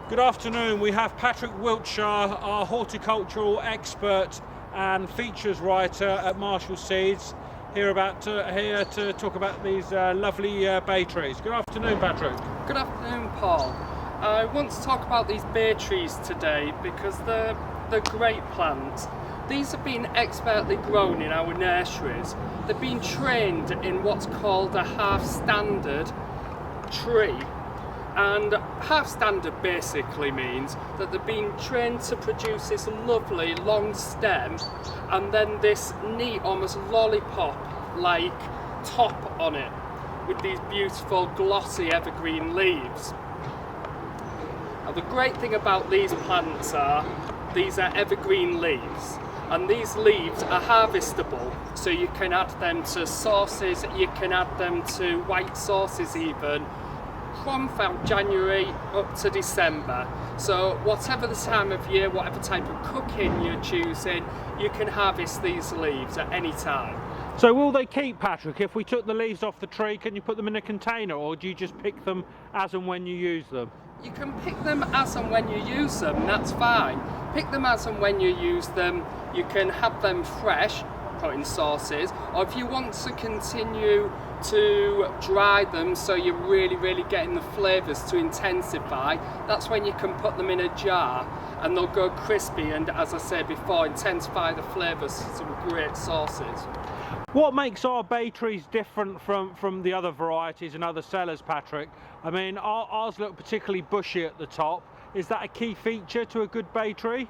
Good afternoon. We have Patrick Wiltshire, our horticultural expert and features writer at Marshall Seeds, here to talk about these lovely bay trees. Good afternoon, Patrick. Good afternoon, Paul. I want to talk about these bay trees today because they're great plants. These have been expertly grown in our nurseries. They've been trained in what's called a half-standard tree. And half-standard basically means that they've been trained to produce this lovely long stem and then this neat, almost lollipop-like top on it with these beautiful glossy evergreen leaves. Now the great thing about these plants are these are evergreen leaves, and these leaves are harvestable, so you can add them to sauces, you can add them to white sauces even, from about January up to December. So whatever the time of year, whatever type of cooking you're choosing, you can harvest these leaves at any time. So will they keep, Patrick? If we took the leaves off the tree, can you put them in a container, or do you just pick them as and when you use them? You can pick them as and when you use them, that's fine. Pick them as and when you use them. You can have them fresh, put in sauces, or if you want to continue to dry them so you're really getting the flavours to intensify, that's when you can put them in a jar and they'll go crispy and, as I said before, intensify the flavours to some great sauces. What makes our bay trees different from the other varieties and other sellers, Patrick? I mean, ours look particularly bushy at the top. Is that a key feature to a good bay tree?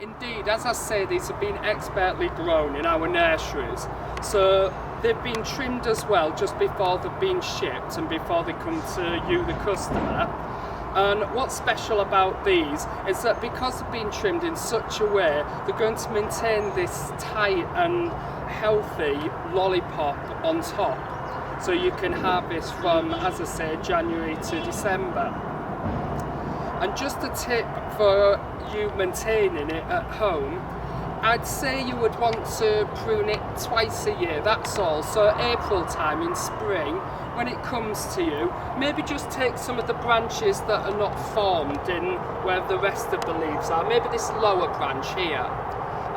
Indeed, as I say, these have been expertly grown in our nurseries. So they've been trimmed as well just before they've been shipped and before they come to you, the customer. And what's special about these is that because they've been trimmed in such a way, they're going to maintain this tight and healthy lollipop on top. So you can harvest from, as I say, January to December. And just a tip for you maintaining it at home, I'd say you would want to prune it twice a year, that's all. So April time in spring, when it comes to you, maybe just take some of the branches that are not formed in where the rest of the leaves are, maybe this lower branch here.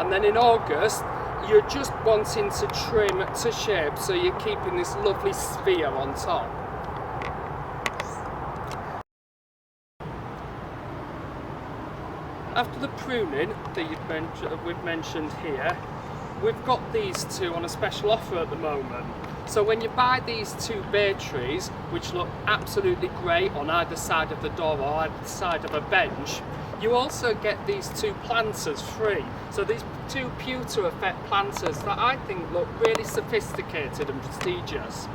And then in August, you're just wanting to trim to shape so you're keeping this lovely sphere on top. After the pruning that we've mentioned here, we've got these two on a special offer at the moment. So when you buy these two bay trees, which look absolutely great on either side of the door or either side of a bench, you also get these two planters free. So these two pewter-effect planters that I think look really sophisticated and prestigious.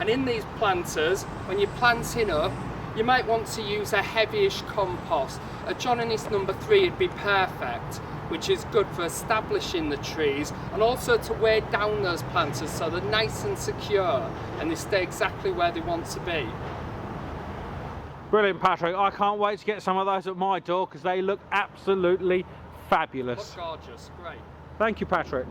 And in these planters, when you're planting up, you might want to use a heavyish compost. A John-Innes number 3 would be perfect, which is good for establishing the trees and also to weigh down those planters so they're nice and secure and they stay exactly where they want to be. Brilliant, Patrick. I can't wait to get some of those at my door because they look absolutely fabulous. Look gorgeous, great. Thank you, Patrick.